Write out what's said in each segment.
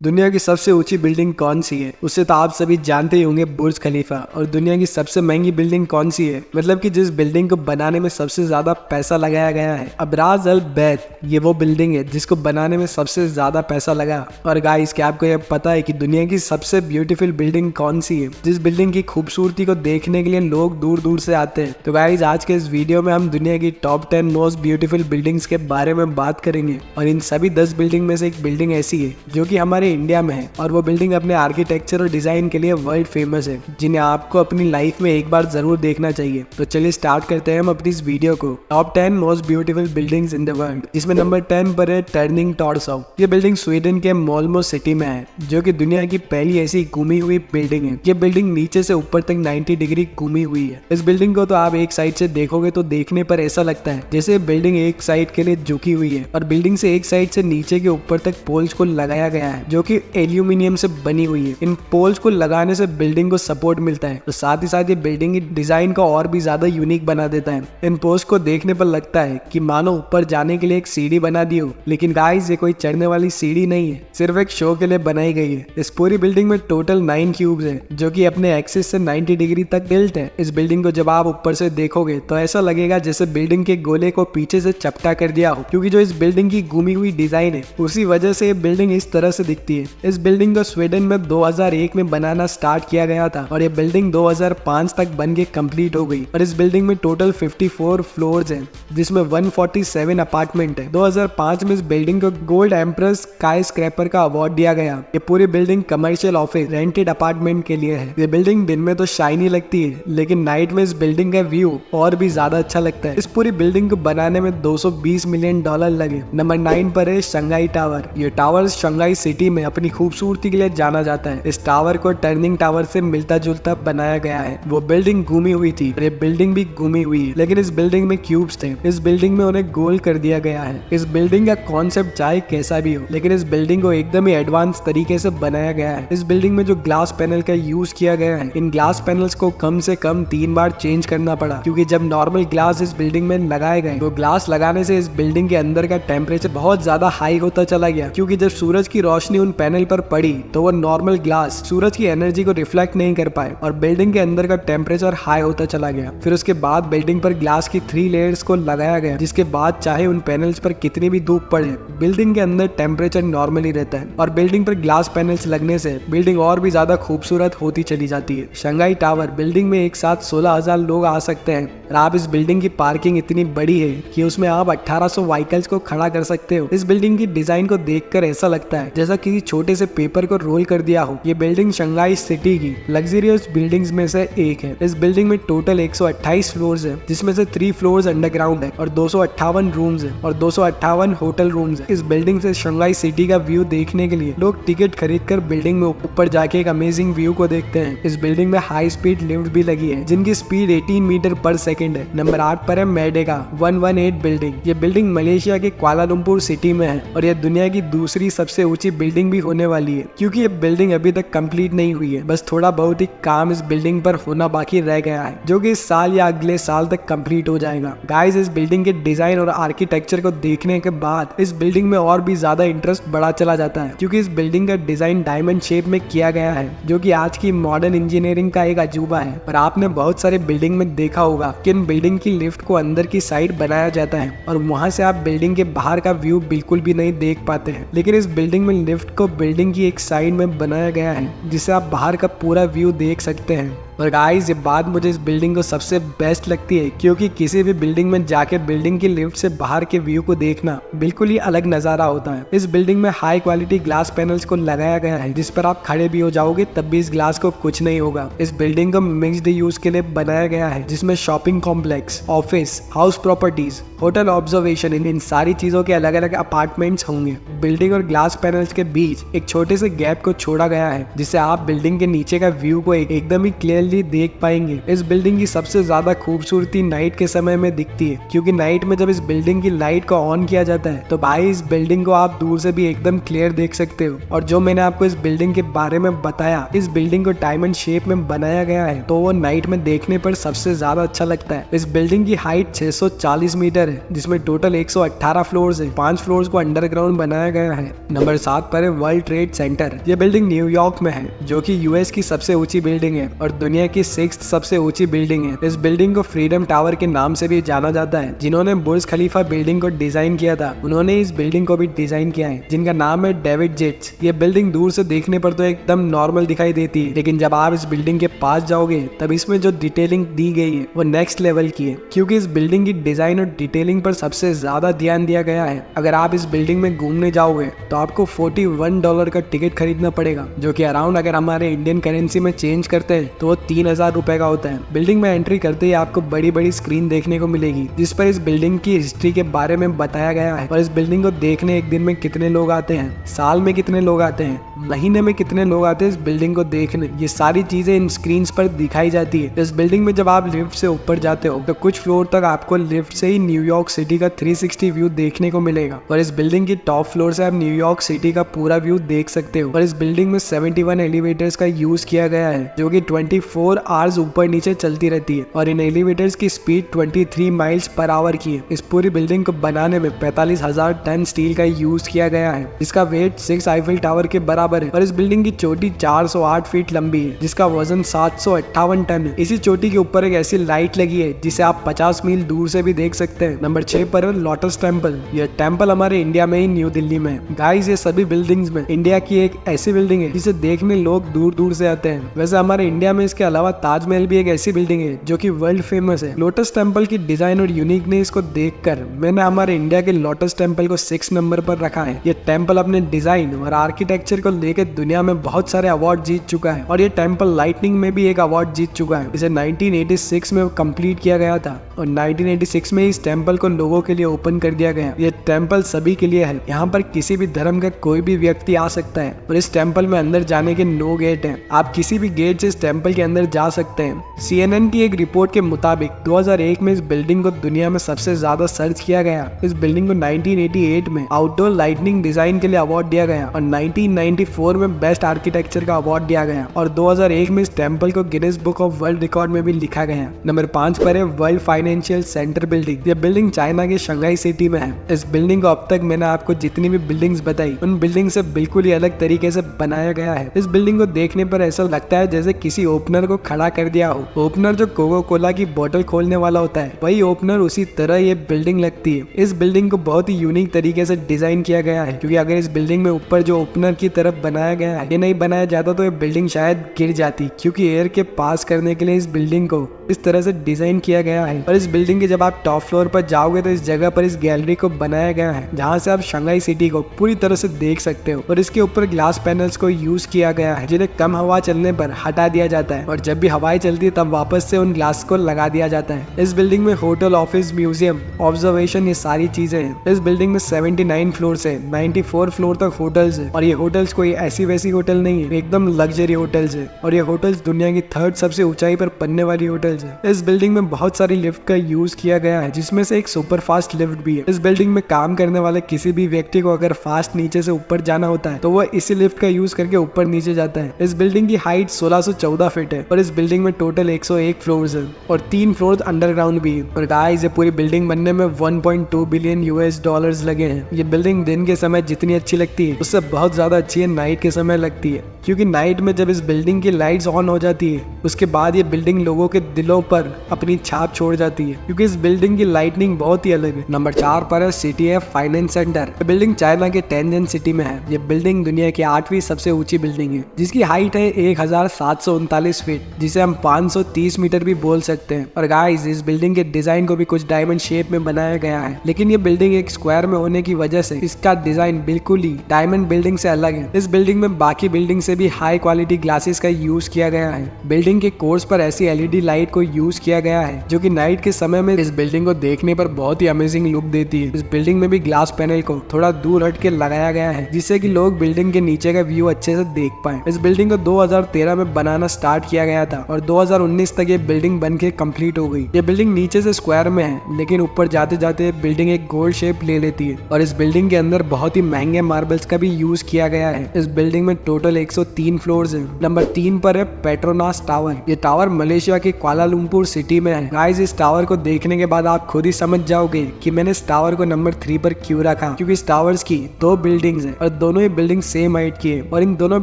दुनिया की सबसे ऊंची बिल्डिंग कौन सी है? उसे तो आप सभी जानते ही होंगे, बुर्ज खलीफा। और दुनिया की सबसे महंगी बिल्डिंग कौन सी है? मतलब कि जिस बिल्डिंग को बनाने में सबसे ज्यादा पैसा लगाया गया है। अबराज अल बैत, ये वो बिल्डिंग है जिसको बनाने में सबसे ज्यादा पैसा लगा। और गाइस, क्या आपको यह पता है कि दुनिया की सबसे ब्यूटीफुल बिल्डिंग कौन सी है, जिस बिल्डिंग की खूबसूरती को देखने के लिए लोग दूर दूर से आते हैं? तो गाइस, आज के इस वीडियो में हम दुनिया की टॉप 10 मोस्ट ब्यूटीफुल बिल्डिंग्स के बारे में बात करेंगे। और इन सभी 10 बिल्डिंग में से एक बिल्डिंग ऐसी है जो कि हमारे इंडिया में है, और वो बिल्डिंग अपने आर्किटेक्चर और डिजाइन के लिए वर्ल्ड फेमस है, जिन्हें आपको अपनी लाइफ में एक बार जरूर देखना चाहिए। तो चलिए स्टार्ट करते हैं हम अपनी इस वीडियो को। Top 10 most beautiful buildings in the world, जिसमें नंबर 10 पर है टर्निंग टॉर्सो। ये बिल्डिंग स्वीडन के मोल्मो सिटी में है, जो कि दुनिया की पहली ऐसी घूमी हुई बिल्डिंग है। ये बिल्डिंग नीचे से ऊपर तक 90 डिग्री घूमी हुई है। इस बिल्डिंग को तो आप एक साइड से देखोगे तो देखने पर ऐसा लगता है जैसे बिल्डिंग एक साइड के लिए झुकी हुई है, और बिल्डिंग से एक साइड से नीचे के ऊपर तक पोल्स को लगाया गया है, जो कि एल्यूमिनियम से बनी हुई है। इन पोल्स को लगाने से बिल्डिंग को सपोर्ट मिलता है, तो साथ ही साथ ये बिल्डिंग की डिजाइन को और भी ज्यादा यूनिक बना देता है। इन पोल्स को देखने पर लगता है कि मानो ऊपर जाने के लिए एक सीढ़ी बना दी हो, लेकिन गाइस, ये कोई चढ़ने वाली सीढ़ी नहीं है, सिर्फ एक शो के लिए बनाई गई है। इस पूरी बिल्डिंग में टोटल 9 क्यूब्स है, जो कि अपने एक्सिस से 90 डिग्री तक टिल्ट है। इस बिल्डिंग को जब आप ऊपर से देखोगे तो ऐसा लगेगा जैसे बिल्डिंग के गोले को पीछे से चपटा कर दिया हो, क्योंकि जो इस बिल्डिंग की घूमी हुई डिजाइन है, उसी वजह से ये बिल्डिंग इस तरह से दिखती है। इस बिल्डिंग को स्वीडन में 2001 में बनाना स्टार्ट किया गया था, और ये बिल्डिंग 2005 तक बन के कंप्लीट हो गई। और इस बिल्डिंग में टोटल 54 फ्लोर्स हैं, जिसमें 147 अपार्टमेंट है। 2005 में इस बिल्डिंग को गोल्ड एम्प्रेस स्काई स्क्रैपर का अवार्ड दिया गया। ये पूरी building commercial office rented apartment के लिए है। ये बिल्डिंग दिन में तो शाइनी लगती है, लेकिन नाइट में इस बिल्डिंग का व्यू और भी ज्यादा अच्छा लगता है। इस पूरी बिल्डिंग को बनाने में $220 मिलियन लगे। नंबर 9 पर है शंघाई टावर। ये टावर शंघाई सिटी में अपनी खूबसूरती के लिए जाना जाता है। इस टावर को टर्निंग टावर से मिलता जुलता बनाया गया है। वो बिल्डिंग घूमी हुई थी, ये बिल्डिंग भी घूमी हुई है, लेकिन इस बिल्डिंग में क्यूब्स थे। इस बिल्डिंग में उन्हें गोल कर दिया गया है। इस बिल्डिंग का कॉन्सेप्ट चाहे कैसा भी हो, लेकिन इस बिल्डिंग को एकदम ही एडवांस तरीके से बनाया गया है। इस बिल्डिंग में जो ग्लास पैनल का यूज किया गया है, इन ग्लास पैनल्स को कम से कम 3 बार चेंज करना पड़ा, क्योंकि जब नॉर्मल ग्लास इस बिल्डिंग में लगाए गए तो ग्लास लगाने से इस बिल्डिंग के अंदर का टेम्परेचर बहुत ज्यादा हाई होता चला गया, क्योंकि जब सूरज की रोशनी उन पैनल पर पड़ी तो वो नॉर्मल ग्लास सूरज की एनर्जी को रिफ्लेक्ट नहीं कर पाए, और बिल्डिंग के अंदर का टेम्परेचर हाई होता चला गया। फिर उसके बाद बिल्डिंग पर ग्लास की 3 लेयर्स को लगाया गया, जिसके बाद चाहे उन पैनल्स पर कितनी भी धूप पड़े, बिल्डिंग के अंदर टेम्परेचर नॉर्मल ही रहता है। और बिल्डिंग पर ग्लास पैनल्स लगने से बिल्डिंग और भी ज्यादा खूबसूरत होती चली जाती है। शंघाई टावर बिल्डिंग में एक साथ 16,000 लोग आ सकते हैं, और आप इस बिल्डिंग की पार्किंग इतनी बड़ी है कि उसमें आप 1800 व्हीकल्स को खड़ा कर सकते हो। इस बिल्डिंग की डिजाइन को देखकर ऐसा लगता है जैसा किसी छोटे से पेपर को रोल कर दिया हो। ये बिल्डिंग शंघाई सिटी की लग्जरियस बिल्डिंग्स में से एक है। इस बिल्डिंग में टोटल 128 फ्लोर्स है, जिसमें से 3 फ्लोर्स अंडरग्राउंड है, और 258 रूम्स है, और 258 होटल रूम्स है। इस बिल्डिंग से शंघाई सिटी का व्यू देखने के लिए लोग टिकट खरीद कर बिल्डिंग में ऊपर जाके एक अमेजिंग व्यू को देखते हैं। इस बिल्डिंग में हाई स्पीड लिफ्ट भी लगी है, जिनकी स्पीड 18 मीटर पर सेकेंड है। नंबर 8 पर है मेर्डेका 118 बिल्डिंग। ये बिल्डिंग मलेशिया के कुआलालंपुर सिटी में है, और यह दुनिया की दूसरी सबसे ऊंची बिल्डिंग भी होने वाली है, क्योंकि ये बिल्डिंग अभी तक कंप्लीट नहीं हुई है। बस थोड़ा बहुत ही काम इस बिल्डिंग पर होना बाकी रह गया है, जो कि इस साल या अगले साल तक कंप्लीट हो जाएगा। गाइस, इस बिल्डिंग के डिजाइन और आर्किटेक्चर को देखने के बाद इस बिल्डिंग में और भी ज्यादा इंटरेस्ट बढ़ा चला जाता है, क्योंकि इस बिल्डिंग का डिजाइन डायमंड शेप में किया गया है, जो कि आज की मॉडर्न इंजीनियरिंग का एक अजूबा है। और आपने बहुत सारे बिल्डिंग में देखा होगा कि इन बिल्डिंग की लिफ्ट को अंदर की साइड बनाया जाता है, और वहां से आप बिल्डिंग के बाहर का व्यू बिल्कुल भी नहीं देख पाते हैं। लेकिन इस बिल्डिंग में लिफ्ट को बिल्डिंग की एक साइड में बनाया गया है, जिससे आप बाहर का पूरा व्यू देख सकते हैं। और गाइस, ये बात मुझे इस बिल्डिंग को सबसे बेस्ट लगती है, क्योंकि किसी भी बिल्डिंग में जाके बिल्डिंग की लिफ्ट से बाहर के व्यू को देखना बिल्कुल ही अलग नजारा होता है। इस बिल्डिंग में हाई क्वालिटी ग्लास पैनल्स को लगाया गया है, जिस पर आप खड़े भी हो जाओगे तब भी इस ग्लास को कुछ नहीं होगा। इस बिल्डिंग को मिक्स्ड यूज के लिए बनाया गया है, जिसमें shopping complex, office, house properties, hotel observation, इन सारी चीजों के अलग अलग अपार्टमेंट्स होंगे। बिल्डिंग और ग्लास पैनल्स के बीच एक छोटे से गैप को छोड़ा गया है, जिससे आप बिल्डिंग के नीचे का व्यू को एकदम ही क्लियरली क्लियरली देख पाएंगे। इस बिल्डिंग की सबसे ज्यादा खूबसूरती नाइट के समय में दिखती है, क्योंकि नाइट में जब इस बिल्डिंग की लाइट को ऑन किया जाता है तो भाई इस बिल्डिंग को आप दूर से भी एकदम क्लियर देख सकते हो। और जो मैंने आपको इस बिल्डिंग के बारे में बताया, इस बिल्डिंग को डायमंड शेप में बनाया गया है, तो वो नाइट में देखने पर सबसे ज्यादा अच्छा लगता है। इस बिल्डिंग की हाइट 640 मीटर है, जिसमें टोटल 118 फ्लोर्स है। 5 फ्लोर्स को अंडरग्राउंड बनाया गया है। नंबर 7 पर है वर्ल्ड ट्रेड सेंटर। ये बिल्डिंग न्यूयॉर्क में है, जो कि यूएस की सबसे ऊंची बिल्डिंग है और दुनिया की 6th सबसे ऊंची बिल्डिंग है। इस बिल्डिंग को फ्रीडम टावर के नाम से भी जाना जाता है। जिन्होंने बुर्ज खलीफा बिल्डिंग को डिजाइन किया था, उन्होंने इस बिल्डिंग को भी डिजाइन किया है, जिनका नाम है डेविड जेट्स। ये बिल्डिंग दूर से देखने पर तो एकदम नॉर्मल दिखाई देती है, लेकिन जब आप इस बिल्डिंग के पास जाओगे तब इसमें जो डिटेलिंग दी गई है वो नेक्स्ट लेवल की है, क्योंकि इस बिल्डिंग की डिजाइन और डिटेलिंग पर सबसे ज्यादा ध्यान दिया गया है। अगर आप इस बिल्डिंग में घूमने जाओगे तो आपको $41 का टिकट खरीदना पड़ेगा, जो कि अराउंड अगर हमारे इंडियन करेंसी में चेंज करते हैं तो वो 3000 रुपए का होता है। बिल्डिंग में एंट्री करते ही आपको बड़ी बड़ी स्क्रीन देखने को मिलेगी, जिस पर इस बिल्डिंग की हिस्ट्री के बारे में बताया गया है और इस बिल्डिंग को देखने एक दिन में कितने लोग आते हैं, साल में कितने लोग आते हैं, महीने में कितने लोग आते हैं इस बिल्डिंग को देखने। ये सारी चीजें इन स्क्रीन पर दिखाई जाती है। इस बिल्डिंग में जब आप लिफ्ट से ऊपर जाते हो तो कुछ फ्लोर तक आपको लिफ्ट से ही न्यूयॉर्क सिटी का 360 व्यू देखने को मिलेगा और इस बिल्डिंग की टॉप फ्लोर से आप न्यूयॉर्क सिटी का पूरा व्यू देख सकते हो। और इस बिल्डिंग में 71 एलिवेटर्स का यूज किया गया है, जो कि 24 आवर्स ऊपर नीचे चलती रहती है और इन एलिवेटर्स की स्पीड 23 माइल्स पर आवर की है। इस पूरी बिल्डिंग को बनाने में 45,000 टन स्टील का यूज किया गया है, जिसका वेट 6 आईफिल टावर के बराबर है। और इस बिल्डिंग की चोटी 408 फीट लंबी है, जिसका वजन 758 टन है। इसी चोटी के ऊपर एक ऐसी लाइट लगी है जिसे आप 50 मील दूर से भी देख सकते हैं। नंबर 6 पर है लोटस टेम्पल। यह टेम्पल हमारे इंडिया में ही न्यू दिल्ली में है। गाइस, ये सभी बिल्डिंग्स में इंडिया की एक ऐसी बिल्डिंग है जिसे देखने लोग दूर दूर से आते हैं। वैसे हमारे इंडिया में इसके अलावा ताजमहल भी एक ऐसी बिल्डिंग है जो कि वर्ल्ड फेमस है। लोटस टेम्पल की डिजाइन और यूनिकनेस को देखकर मैंने हमारे इंडिया के लोटस टेम्पल को 6 नंबर पर रखा है। ये टेम्पल अपने डिजाइन और आर्किटेक्चर को लेकर दुनिया में बहुत सारे अवार्ड जीत चुका है और ये टेम्पल लाइटनिंग में भी एक अवार्ड जीत चुका है। इसे 1986 में कंप्लीट किया गया था और 1986 में इस टेम्पल को लोगों के लिए ओपन कर दिया गया। ये टेम्पल सभी के लिए है। यहाँ पर किसी भी धर्म का कोई भी व्यक्ति आ सकता है और इस टेम्पल में अंदर जाने के 9 गेट हैं। आप किसी भी गेट से इस टेम्पल के अंदर जा सकते हैं। CNN की एक रिपोर्ट के मुताबिक 2001 में इस बिल्डिंग को दुनिया में सबसे ज्यादा सर्च किया गया। इस बिल्डिंग को 1988 में आउटडोर लाइटनिंग डिजाइन के लिए अवार्ड दिया गया और 1994 में बेस्ट आर्किटेक्चर का अवार्ड दिया गया और 2001 में इस टेम्पल को Guinness book of world record में भी लिखा गया। नंबर 5 पर है वर्ल्ड फाइनेंशियल सेंटर बिल्डिंग। यह बिल्डिंग चाइना के शंघाई सिटी में है। इस बिल्डिंग को अब तक मैंने आपको जितनी भी बिल्डिंग्स बताई, उन बिल्डिंग से बिल्कुल ही अलग तरीके से बनाया गया है। इस बिल्डिंग को देखने पर ऐसा लगता है जैसे किसी ओपनर को खड़ा कर दिया हो। ओपनर जो कोका कोला की बोतल खोलने वाला होता है, वही ओपनर उसी तरह ये बिल्डिंग लगती है। इस बिल्डिंग को बहुत ही यूनिक तरीके से डिजाइन किया गया है, क्योंकि अगर इस बिल्डिंग में ऊपर जो ओपनर की तरफ बनाया गया है ये नहीं बनाया जाता तो ये बिल्डिंग शायद गिर जाती, क्योंकि एयर के पास करने के लिए इस बिल्डिंग को इस तरह से डिजाइन किया गया है। और इस बिल्डिंग के जब आप टॉप फ्लोर पर जाओगे तो इस जगह पर इस गैलरी को बनाया गया है, जहाँ से आप शंघाई सिटी को पूरी तरह से देख सकते हो। और इसके ऊपर ग्लास पैनल्स को यूज किया गया है, जिन्हें कम हवा चलने पर हटा दिया जाता है और जब भी हवाएं चलती है तब वापस से उन ग्लास को लगा दिया जाता है। इस बिल्डिंग में होटल, ऑफिस, म्यूजियम, ऑब्जर्वेशन, ये सारी चीजें हैं। इस बिल्डिंग में 79 फ्लोर है, 94 फ्लोर तक होटल्स है और ये होटल्स कोई ऐसी वैसी होटल नहीं है, एकदम लग्जरी होटल्स है और ये होटल्स दुनिया की 3rd सबसे ऊंचाई पर बनने वाली होटल्स है। इस बिल्डिंग में बहुत सारी लिफ्ट का यूज किया गया है, जिसमें से एक सुपर फास्ट लिफ्ट भी है। इस बिल्डिंग में काम करने वाले किसी भी व्यक्ति को अगर फास्ट नीचे से ऊपर जाना होता है तो वह इसी लिफ्ट का यूज करके ऊपर नीचे जाता है। इस बिल्डिंग की हाइट 1614 फीट है और इस बिल्डिंग में टोटल 101 फ्लोर्स है और 3 फ्लोर्स अंडरग्राउंड भी है। और गाइस, ये पूरी बिल्डिंग बनने में 1.2 बिलियन US डॉलर्स लगे हैं। ये बिल्डिंग दिन के समय जितनी अच्छी लगती है उससे बहुत ज्यादा अच्छी है नाइट के समय लगती है, क्योंकि नाइट में जब इस बिल्डिंग की लाइट्स ऑन हो जाती है उसके बाद ये बिल्डिंग लोगों के दिलों पर अपनी छाप छोड़ जाती है, क्योंकि इस बिल्डिंग की लाइटनिंग बहुत ही अलग है। नंबर 4 पर है CTF फाइनेंस सेंटर। ये बिल्डिंग चाइना के टेंजन सिटी में है। ये बिल्डिंग दुनिया की 8वीं सबसे ऊंची बिल्डिंग है, जिसकी हाइट है 1739 फीट, जिसे हम 530 मीटर भी बोल सकते हैं। और गाइस, इस बिल्डिंग के डिजाइन को भी कुछ डायमंड शेप में बनाया गया है, लेकिन ये बिल्डिंग एक स्क्वायर में होने की वजह से इसका डिजाइन बिल्कुल ही डायमंड बिल्डिंग से अलग है। इस बिल्डिंग में बाकी बिल्डिंग से भी हाई क्वालिटी ग्लासेस का यूज किया गया है। बिल्डिंग के कोर्स पर ऐसी LED लाइट को को यूज किया गया है, जो कि नाइट के समय में इस बिल्डिंग को देखने पर बहुत ही अमेजिंग लुक देती है। इस बिल्डिंग में भी ग्लास पैनल को थोड़ा दूर हट के लगाया गया है, जिससे कि लोग बिल्डिंग के नीचे का व्यू अच्छे से देख पाए। इस बिल्डिंग को 2013 में बनाना स्टार्ट किया गया था और 2019 तक ये बिल्डिंग बन के कम्प्लीट हो गई। ये बिल्डिंग नीचे से स्क्वायर में है, लेकिन ऊपर जाते जाते बिल्डिंग एक गोल शेप ले लेती है और इस बिल्डिंग के अंदर बहुत ही महंगे मार्बल्स का भी यूज किया गया है। इस बिल्डिंग में टोटल 103 फ्लोर्स है। नंबर 3 पर है पेट्रोनास टावर। ये टावर मलेशिया के कुआलालंपुर सिटी में है। गाइस, इस टावर को देखने के बाद आप खुद ही समझ जाओगे कि मैंने इस टावर को नंबर 3 पर क्यों रखा, क्योंकि इस टावर्स की 2 बिल्डिंग्स है और दोनों ही बिल्डिंग सेम हाइट की है और इन दोनों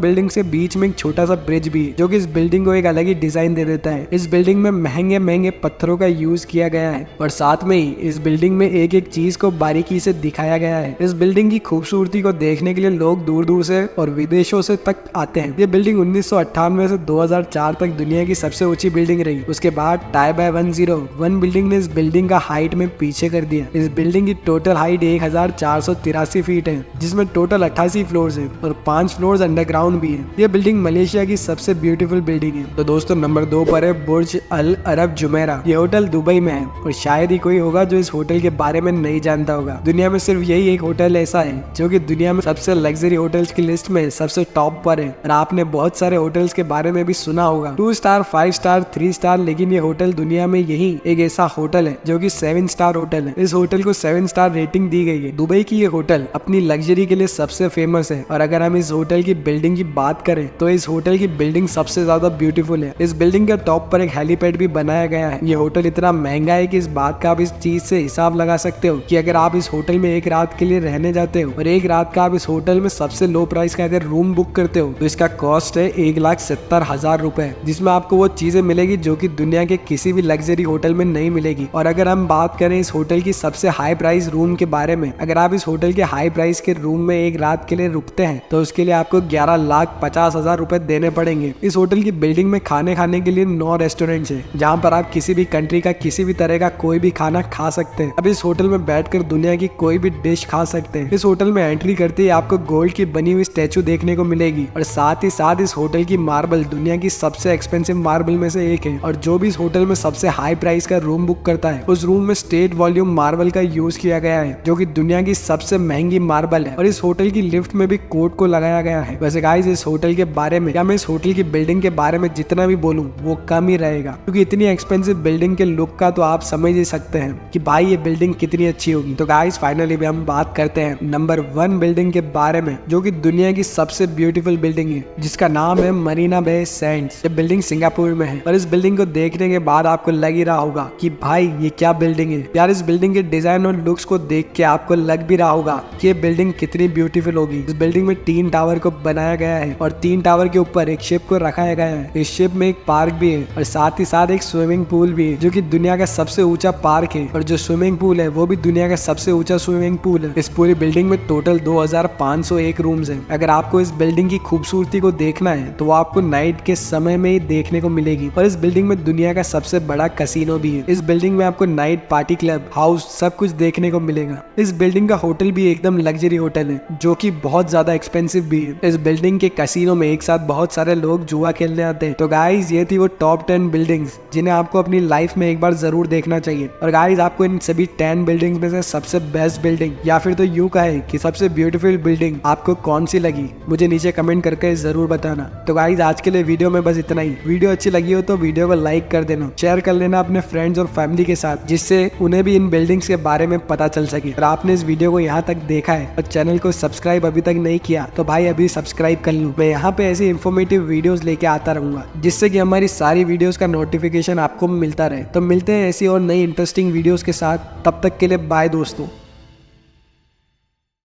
बिल्डिंग से बीच में एक छोटा सा ब्रिज भी है, जो कि इस बिल्डिंग को एक अलग ही डिजाइन दे देता है। इस बिल्डिंग में महंगे महंगे पत्थरों का यूज किया गया है और साथ में ही इस बिल्डिंग में एक एक चीज को बारीकी से दिखाया गया है। इस बिल्डिंग की खूबसूरती को देखने के लिए लोग दूर दूर से और विदेशों से तक आते हैं। ये बिल्डिंग 1998 से 2004 तक दुनिया की सबसे ऊंची बिल्डिंग रही। उसके बाद टाइबाई 101 बिल्डिंग ने इस बिल्डिंग का हाइट में पीछे कर दिया। इस बिल्डिंग की टोटल हाइट 1483 फीट है, जिसमें टोटल 88 फ्लोर्स है और 5 फ्लोर्स अंडरग्राउंड भी है। यह बिल्डिंग मलेशिया की सबसे ब्यूटीफुल बिल्डिंग है। तो दोस्तों, नंबर 2 पर है बुर्ज अल अरब जुमेरा। ये होटल दुबई में है और शायद ही कोई होगा जो इस होटल के बारे में नहीं जानता होगा। दुनिया में सिर्फ यही एक होटल ऐसा है जो कि दुनिया में सबसे लग्जरी होटल्स की लिस्ट में सबसे टॉप पर है और आपने बहुत सारे होटल्स के बारे में भी सुना होगा, 2 स्टार, 5 स्टार, 3 स्टार, लेकिन ये होटल दुनिया में यही एक ऐसा होटल है जो कि 7 स्टार होटल है। इस होटल को 7 स्टार रेटिंग दी गई है। दुबई की ये होटल अपनी लग्जरी के लिए सबसे फेमस है और अगर हम इस होटल की बिल्डिंग की बात करें तो इस होटल की बिल्डिंग सबसे ज्यादा ब्यूटीफुल है। इस बिल्डिंग के टॉप पर एक हेलीपैड भी बनाया गया है। ये होटल इतना महंगा है कि इस बात का आप इस चीज से हिसाब लगा सकते हो कि अगर आप इस होटल में एक रात के लिए रहने जाते हो और एक रात का आप इस होटल में सबसे लो प्राइस का अगर रूम बुक करते हो तो इसका कॉस्ट है 1,70,000 रुपए, जिसमें आपको वो चीजें मिलेगी जो कि दुनिया के किसी भी लग्जरी होटल में नहीं मिलेगी। और अगर हम बात करें इस होटल की सबसे हाई प्राइस रूम के बारे में, अगर आप इस होटल के हाई प्राइस के रूम में एक रात के लिए रुकते हैं तो उसके लिए आपको 11,50,000 रुपए देने पड़ेंगे। इस होटल की बिल्डिंग में खाने के लिए 9 रेस्टोरेंट्स है, जहाँ पर आप किसी भी कंट्री का किसी भी तरह का कोई भी खाना खा सकते हैं। अब इस होटल में बैठकर दुनिया की कोई भी डिश खा सकते हैं। इस होटल में एंट्री करते ही आपको गोल्ड की बनी हुई स्टैचू देखने को मिलेगी और साथ ही साथ इस होटल की मार्बल दुनिया की सबसे एक्सपेंसिव मार्बल में से एक है। और जो भी इस होटल में सबसे हाई प्राइस का रूम बुक करता है उस रूम में स्टेट वॉल्यूम मार्बल का यूज किया गया है, जो कि दुनिया की सबसे महंगी मार्बल है। और इस होटल की लिफ्ट में भी कोड को लगाया गया है। वैसे गाइस, इस होटल के बारे में या मैं इस होटल की बिल्डिंग के बारे में जितना भी बोलूं वो कम ही रहेगा, क्योंकि इतनी एक्सपेंसिव बिल्डिंग के लुक का तो आप समझ ही सकते हैं कि भाई ये बिल्डिंग कितनी अच्छी होगी। तो गाइस, फाइनली भी हम बात करते हैं नंबर 1 बिल्डिंग के बारे में, जो कि दुनिया की सबसे ब्यूटीफुल बिल्डिंग है, जिसका नाम है मरीना बे सैंड्स। ये बिल्डिंग सिंगापुर में है और इस बिल्डिंग को देखने के बाद आपको लग ही रहा होगा कि भाई ये क्या बिल्डिंग है यार। इस बिल्डिंग के डिजाइन और लुक्स को देख के आपको लग भी रहा होगा कि ये बिल्डिंग कितनी ब्यूटीफुल होगी। इस बिल्डिंग में 3 टावर को बनाया गया है और 3 टावर के ऊपर एक शिप को रखाया गया है। इस शिप में एक पार्क भी है और साथ ही साथ एक स्विमिंग पूल भी है, जो कि दुनिया का सबसे ऊंचा पार्क है। और जो स्विमिंग पूल है वो भी दुनिया का सबसे ऊंचा स्विमिंग पूल है। इस पूरी बिल्डिंग में टोटल 2501 रूम्स हैं। अगर आपको इस बिल्डिंग की खूबसूरती को देखना है तो वो आपको नाइट के समय में ही देखने को मिलेगी। और इस बिल्डिंग में दुनिया का सबसे बड़ा कैसीनो भी है। इस बिल्डिंग में आपको नाइट पार्टी क्लब, हाउस सब कुछ देखने को मिलेगा। इस बिल्डिंग का होटल भी एकदम लग्जरी होटल है, जो कि बहुत ज्यादा एक्सपेंसिव भी है। इस बिल्डिंग के कैसीनो में एक साथ बहुत सारे लोग जुआ खेलने आते हैं। तो गाइस, ये थी वो टॉप 10 बिल्डिंग्स जिन्हें आपको अपनी लाइफ में एक बार जरूर देखना चाहिए। और गाइस, आपको इन सभी 10 बिल्डिंग्स में से सबसे बेस्ट बिल्डिंग या फिर तो यूं कहे कि सबसे ब्यूटीफुल बिल्डिंग आपको कौन सी लगी, मुझे नीचे कमेंट करके जरूर बताना। तो गाइस, आज के लिए वीडियो में बस इतना ही। वीडियो अच्छी लगी हो तो वीडियो को लाइक कर देना, शेयर कर लेना अपने फ्रेंड्स और फैमिली के साथ, जिससे उन्हें भी इन बिल्डिंग्स के बारे में पता चल सके। और आपने इस वीडियो को यहाँ तक देखा है और चैनल को सब्सक्राइब अभी तक नहीं किया तो भाई अभी सब्सक्राइब कर लो। मैं यहाँ पे ऐसी इन्फॉर्मेटिव वीडियोस लेके आता रहूंगा, जिससे कि हमारी सारी वीडियोस का नोटिफिकेशन आपको मिलता रहे। तो मिलते हैं ऐसी और नई इंटरेस्टिंग वीडियोस के साथ, तब तक के लिए बाय दोस्तों।